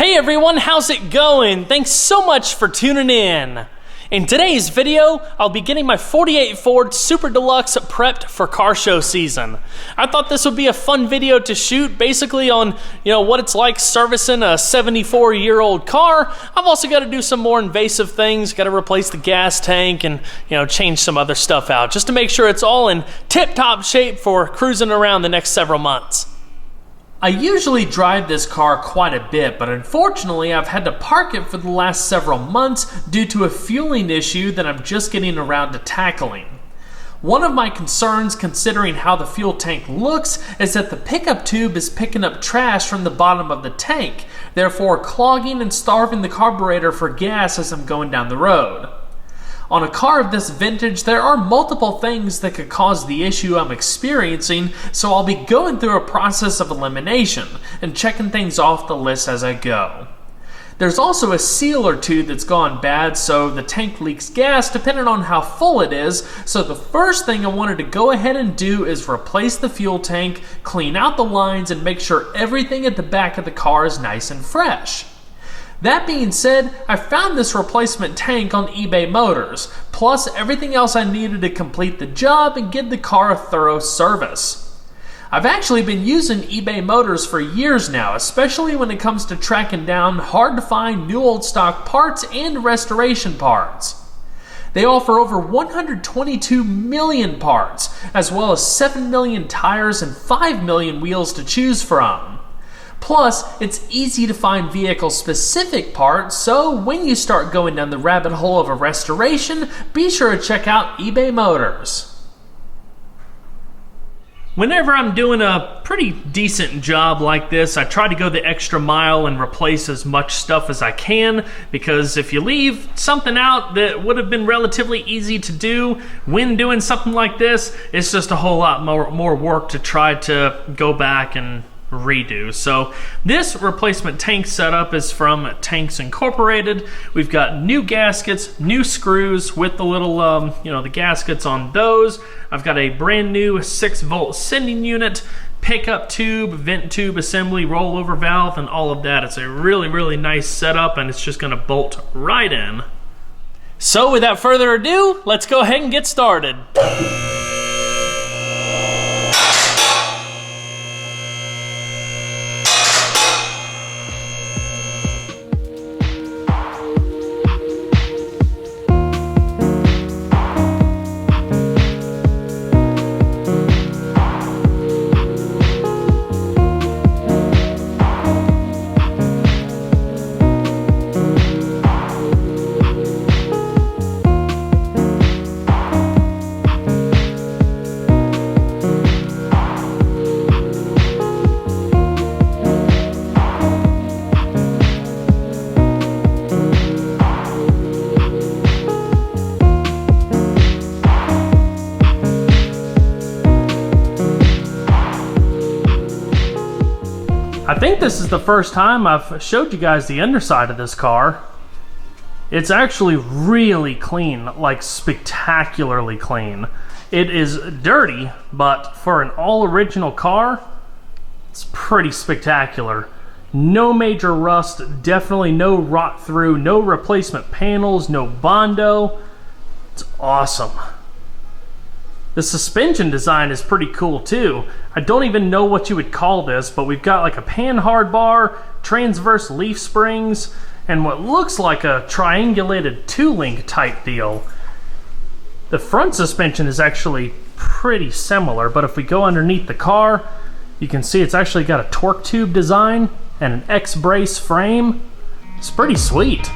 Hey everyone, how's it going? Thanks so much for tuning in. In today's video, I'll be getting my 48 Ford Super Deluxe prepped for car show season. I thought this would be a fun video to shoot, basically on, what it's like servicing a 74-year-old car. I've also got to do some more invasive things, got to replace the gas tank and, change some other stuff out, just to make sure it's all in tip-top shape for cruising around the next several months. I usually drive this car quite a bit, but unfortunately I've had to park it for the last several months due to a fueling issue that I'm just getting around to tackling. One of my concerns, considering how the fuel tank looks, is that the pickup tube is picking up trash from the bottom of the tank, therefore clogging and starving the carburetor for gas as I'm going down the road. On a car of this vintage, there are multiple things that could cause the issue I'm experiencing, so I'll be going through a process of elimination and checking things off the list as I go. There's also a seal or two that's gone bad, so the tank leaks gas depending on how full it is, so the first thing I wanted to go ahead and do is replace the fuel tank, clean out the lines, and make sure everything at the back of the car is nice and fresh. That being said, I found this replacement tank on eBay Motors, plus everything else I needed to complete the job and give the car a thorough service. I've actually been using eBay Motors for years now, especially when it comes to tracking down hard-to-find new old stock parts and restoration parts. They offer over 122 million parts, as well as 7 million tires and 5 million wheels to choose from. Plus, it's easy to find vehicle-specific parts, so when you start going down the rabbit hole of a restoration, be sure to check out eBay Motors. Whenever I'm doing a pretty decent job like this, I try to go the extra mile and replace as much stuff as I can, because if you leave something out that would have been relatively easy to do when doing something like this, it's just a whole lot more work to try to go back and redo. So this replacement tank setup is from Tanks Incorporated. We've got new gaskets, new screws with the little the gaskets on those. I've got a brand new 6-volt sending unit, pickup tube, vent tube assembly, rollover valve, and all of that. It's a really nice setup, and it's just going to bolt right in. So without further ado, let's go ahead and get started. I think this is the first time I've showed you guys the underside of this car. It's actually really clean, like spectacularly clean. It is dirty, but for an all-original car, it's pretty spectacular. No major rust, definitely no rot through, no replacement panels, no Bondo. It's awesome. The suspension design is pretty cool too. I don't even know what you would call this, but we've got like a panhard bar, transverse leaf springs, and what looks like a triangulated 2-link type deal. The front suspension is actually pretty similar, but if we go underneath the car, you can see it's actually got a torque tube design and an X-brace frame. It's pretty sweet.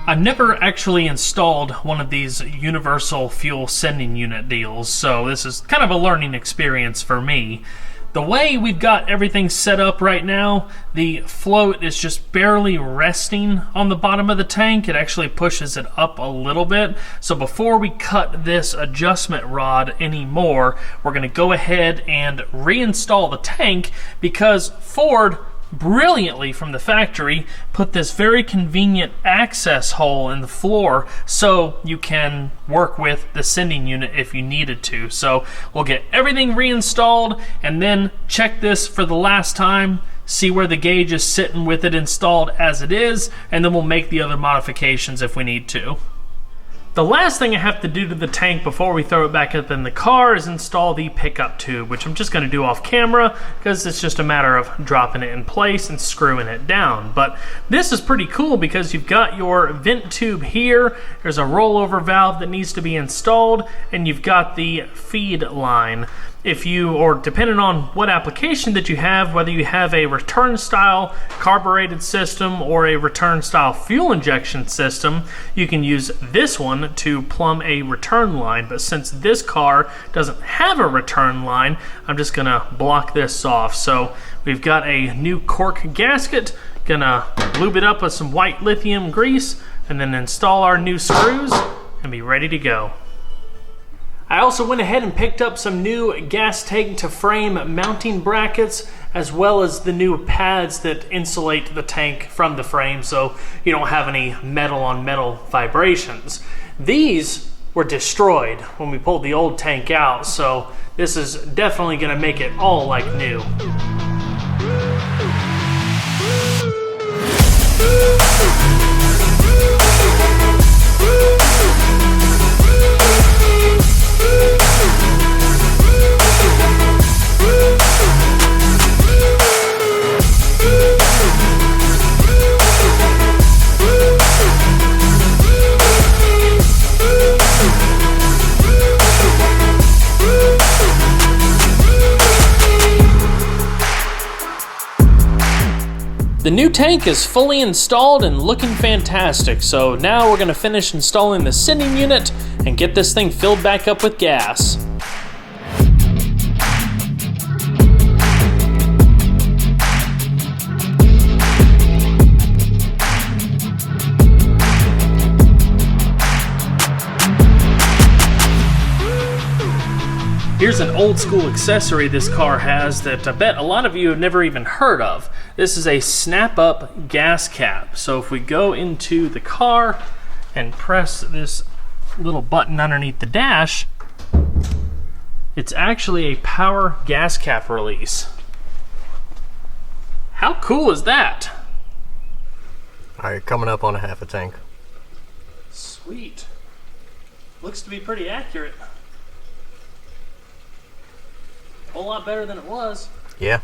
I've never actually installed one of these universal fuel sending unit deals, so this is kind of a learning experience for me. The way we've got everything set up right now, the float is just barely resting on the bottom of the tank. It actually pushes it up a little bit. So before we cut this adjustment rod anymore, we're going to go ahead and reinstall the tank, because Ford brilliantly from the factory put this very convenient access hole in the floor so you can work with the sending unit if you needed to. So we'll get everything reinstalled and then check this for the last time, see where the gauge is sitting with it installed as it is, and then we'll make the other modifications if we need to. The last thing I have to do to the tank before we throw it back up in the car is install the pickup tube, which I'm just going to do off camera because it's just a matter of dropping it in place and screwing it down. But this is pretty cool because you've got your vent tube here, there's a rollover valve that needs to be installed, and you've got the feed line. If you, or depending on what application that you have, whether you have a return style carbureted system or a return style fuel injection system, you can use this one to plumb a return line. But since this car doesn't have a return line, I'm just gonna block this off. So we've got a new cork gasket, gonna lube it up with some white lithium grease and then install our new screws and be ready to go. I also went ahead and picked up some new gas tank to frame mounting brackets, as well as the new pads that insulate the tank from the frame so you don't have any metal on metal vibrations. These were destroyed when we pulled the old tank out, so this is definitely going to make it all like new. The new tank is fully installed and looking fantastic, so now we're going to finish installing the sending unit and get this thing filled back up with gas. Here's an old school accessory this car has that I bet a lot of you have never even heard of. This is a snap-up gas cap. So if we go into the car and press this little button underneath the dash, it's actually a power gas cap release. How cool is that? All right, coming up on a half a tank. Sweet. Looks to be pretty accurate. A whole lot better than it was. Yeah.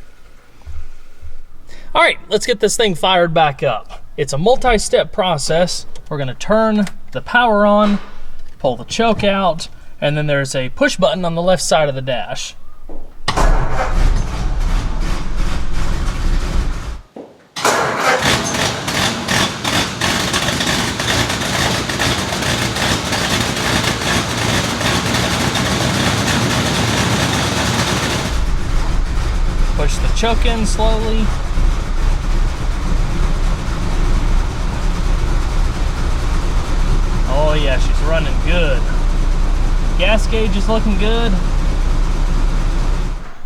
All right, let's get this thing fired back up. It's a multi-step process. We're gonna turn the power on, pull the choke out, and then there's a push button on the left side of the dash. Push the choke in slowly. Oh yeah, she's running good. Gas gauge is looking good.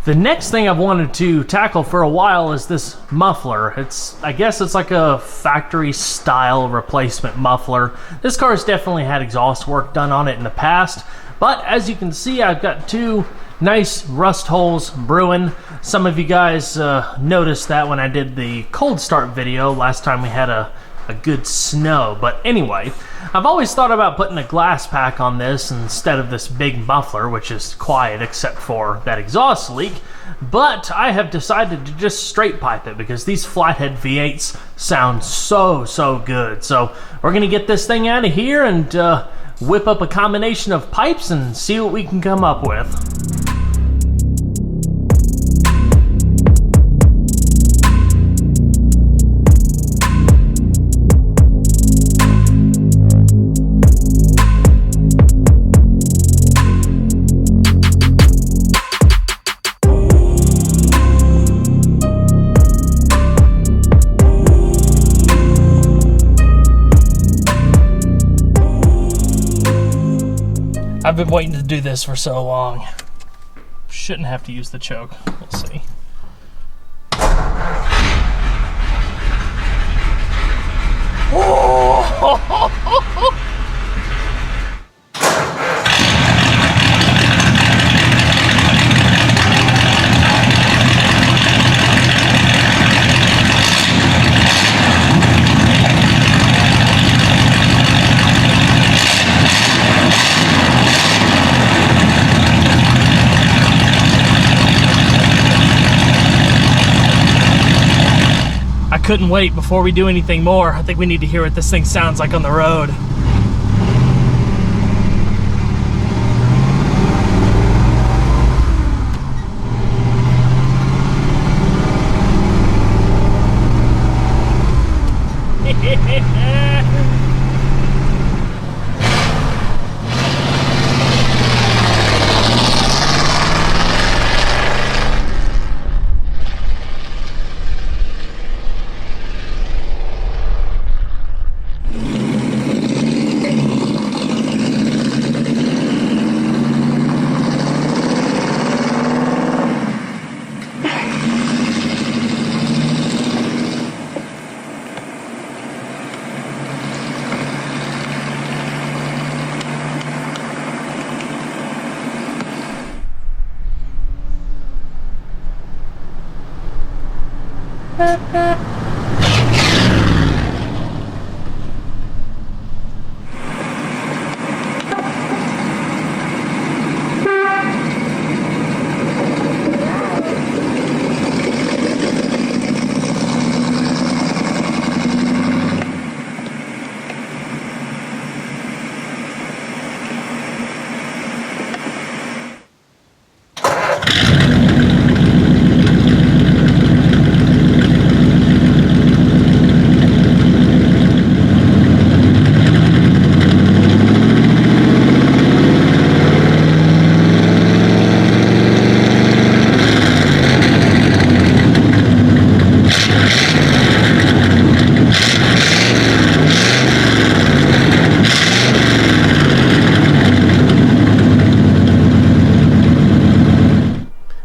The next thing I've wanted to tackle for a while is this muffler. I guess it's like a factory style replacement muffler. This car's definitely had exhaust work done on it in the past, but as you can see, I've got two nice rust holes brewing. Some of you guys noticed that when I did the cold start video last time we had a good snow. But anyway, I've always thought about putting a glass pack on this instead of this big muffler, which is quiet except for that exhaust leak. But I have decided to just straight pipe it because these flathead V8s sound so good. So we're gonna get this thing out of here and whip up a combination of pipes and see what we can come up with. been waiting to do this for so long. Shouldn't have to use the choke. We'll see. Oh! I couldn't wait before we do anything more. I think we need to hear what this thing sounds like on the road.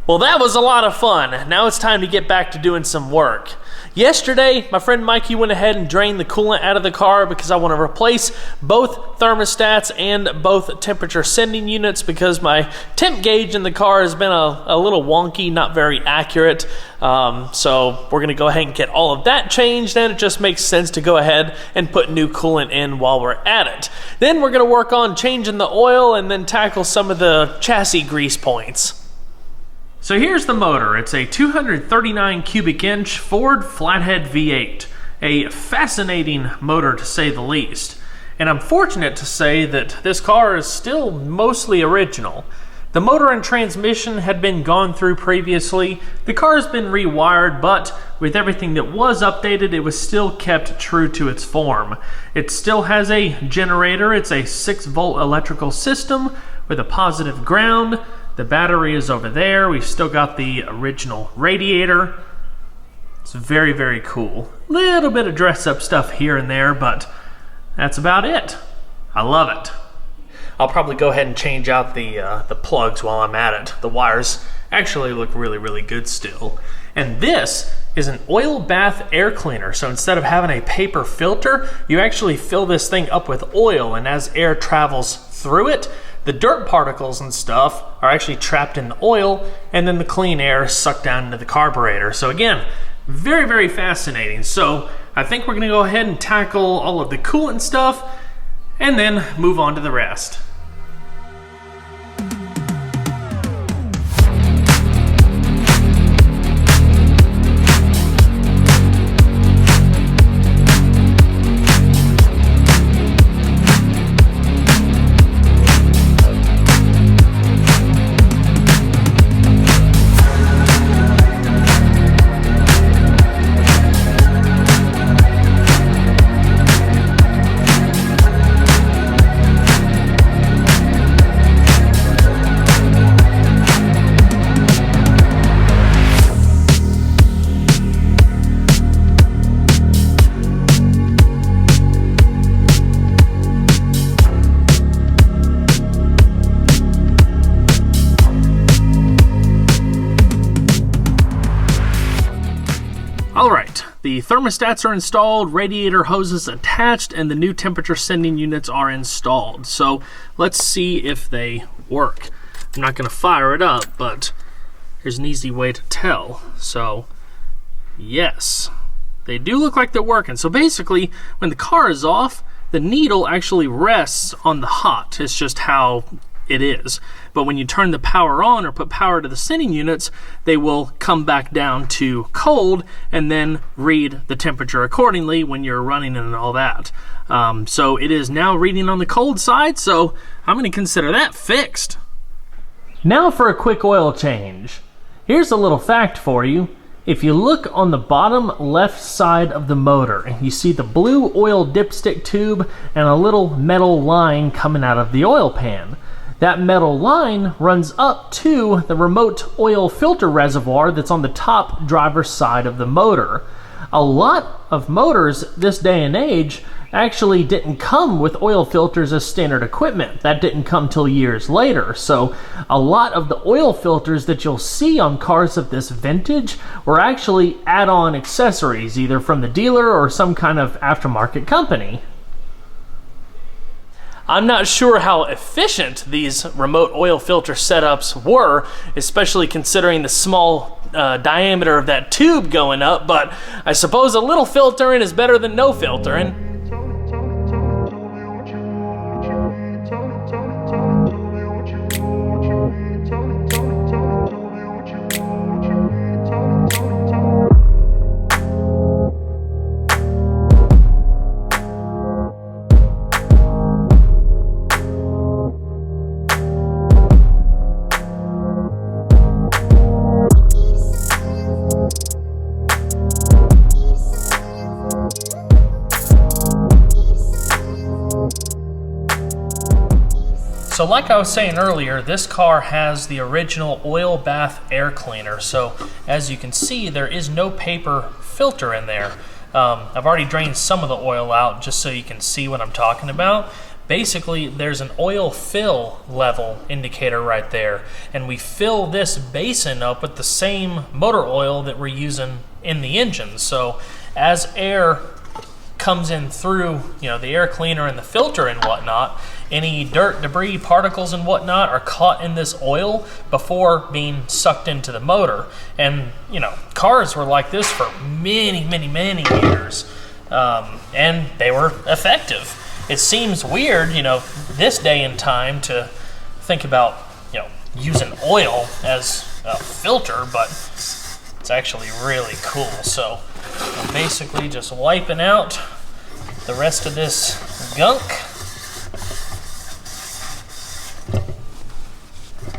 Well, that was a lot of fun. Now it's time to get back to doing some work. Yesterday, my friend Mikey went ahead and drained the coolant out of the car because I want to replace both thermostats and both temperature sending units because my temp gauge in the car has been a little wonky, not very accurate. So we're going to go ahead and get all of that changed, and it just makes sense to go ahead and put new coolant in while we're at it. Then we're going to work on changing the oil and then tackle some of the chassis grease points. So here's the motor. It's a 239 cubic inch Ford flathead V8, a fascinating motor to say the least. And I'm fortunate to say that this car is still mostly original. The motor and transmission had been gone through previously. The car has been rewired, but with everything that was updated, it was still kept true to its form. It still has a generator. It's a 6-volt electrical system with a positive ground. The battery is over there. We've still got the original radiator. It's very, very cool. Little bit of dress-up stuff here and there, but that's about it. I love it. I'll probably go ahead and change out the plugs while I'm at it. The wires actually look really, really good still. And this is an oil bath air cleaner. So instead of having a paper filter, you actually fill this thing up with oil, and as air travels through it, the dirt particles and stuff are actually trapped in the oil, and then the clean air is sucked down into the carburetor. So again, very, very fascinating. So I think we're gonna go ahead and tackle all of the coolant stuff and then move on to the rest. Alright, the thermostats are installed, radiator hoses attached, and the new temperature sending units are installed. So let's see if they work. I'm not going to fire it up, but here's an easy way to tell. So, yes, they do look like they're working. So basically, when the car is off, the needle actually rests on the hot. It's just how it is. But when you turn the power on or put power to the sending units, they will come back down to cold and then read the temperature accordingly when you're running and all that. So it is now reading on the cold side, so I'm going to consider that fixed. Now for a quick oil change. Here's a little fact for you. If you look on the bottom left side of the motor, you see the blue oil dipstick tube and a little metal line coming out of the oil pan. That metal line runs up to the remote oil filter reservoir that's on the top driver's side of the motor. A lot of motors this day and age actually didn't come with oil filters as standard equipment. That didn't come till years later. So a lot of the oil filters that you'll see on cars of this vintage were actually add-on accessories, either from the dealer or some kind of aftermarket company. I'm not sure how efficient these remote oil filter setups were, especially considering the small diameter of that tube going up, but I suppose a little filtering is better than no filtering. So like I was saying earlier, this car has the original oil bath air cleaner. So as you can see, there is no paper filter in there. I've already drained some of the oil out just so you can see what I'm talking about. Basically, there's an oil fill level indicator right there, and we fill this basin up with the same motor oil that we're using in the engine. So as air comes in through, the air cleaner and the filter and whatnot, any dirt, debris, particles and whatnot are caught in this oil before being sucked into the motor. And cars were like this for many years, and they were effective. It seems weird, this day and time to think about, using oil as a filter, but it's actually really cool. So I'm basically just wiping out the rest of this gunk.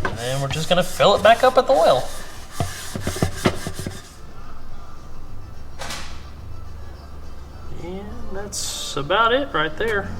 And then we're just going to fill it back up with oil. And that's about it right there.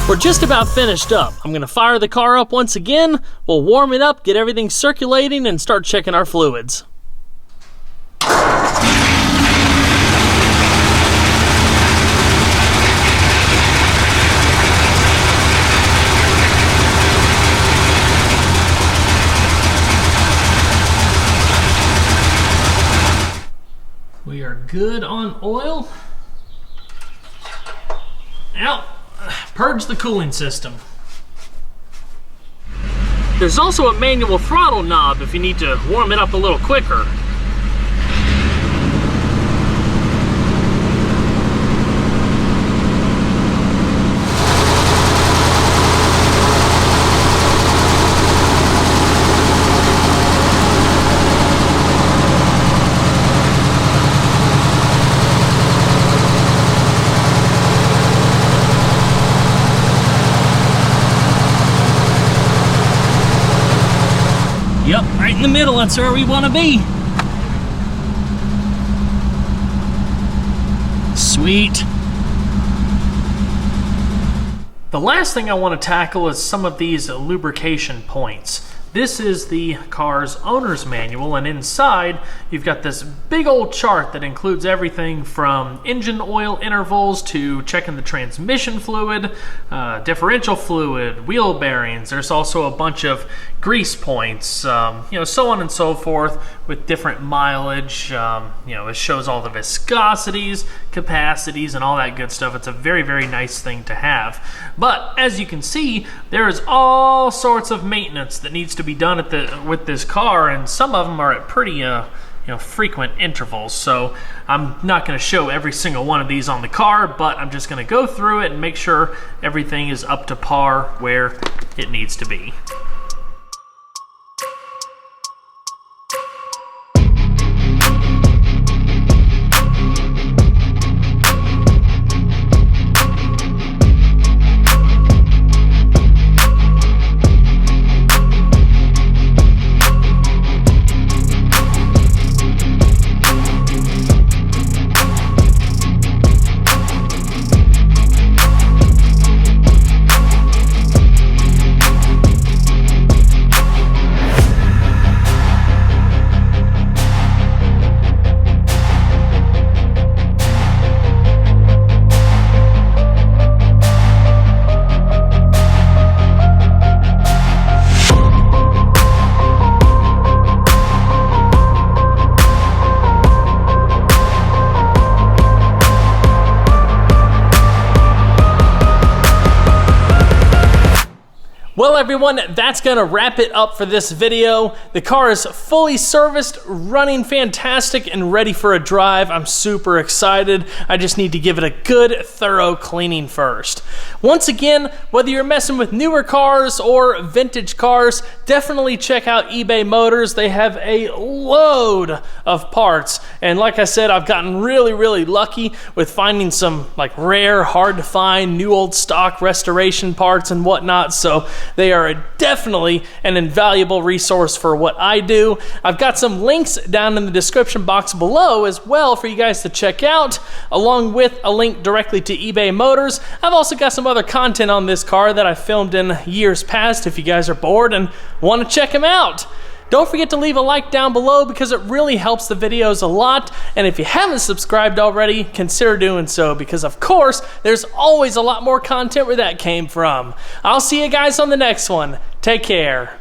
We're just about finished up. I'm gonna fire the car up once again. We'll warm it up, get everything circulating, and start checking our fluids. We are good on oil. Out. Purge the cooling system. There's also a manual throttle knob if you need to warm it up a little quicker. Yep, right in the middle, that's where we want to be. Sweet. The last thing I want to tackle is some of these lubrication points. This is the car's owner's manual, and inside you've got this big old chart that includes everything from engine oil intervals to checking the transmission fluid, differential fluid, wheel bearings. There's also a bunch of grease points, so on and so forth with different mileage. It shows all the viscosities, capacities, and all that good stuff. It's a very, very nice thing to have. But as you can see, there is all sorts of maintenance that needs to be done with this car, and some of them are at pretty frequent intervals. So I'm not going to show every single one of these on the car, but I'm just going to go through it and make sure everything is up to par where it needs to be. Well, everyone, that's gonna wrap it up for this video. The car is fully serviced, running fantastic, and ready for a drive. I'm super excited. I just need to give it a good, thorough cleaning first. Once again, whether you're messing with newer cars or vintage cars, definitely check out eBay Motors. They have a load of parts. And like I said, I've gotten really, really lucky with finding some rare, hard to find, new old stock restoration parts and whatnot. So they are definitely an invaluable resource for what I do. I've got some links down in the description box below as well for you guys to check out, along with a link directly to eBay Motors. I've also got some other content on this car that I filmed in years past if you guys are bored and want to check them out. Don't forget to leave a like down below because it really helps the videos a lot. And if you haven't subscribed already, consider doing so because, of course, there's always a lot more content where that came from. I'll see you guys on the next one. Take care.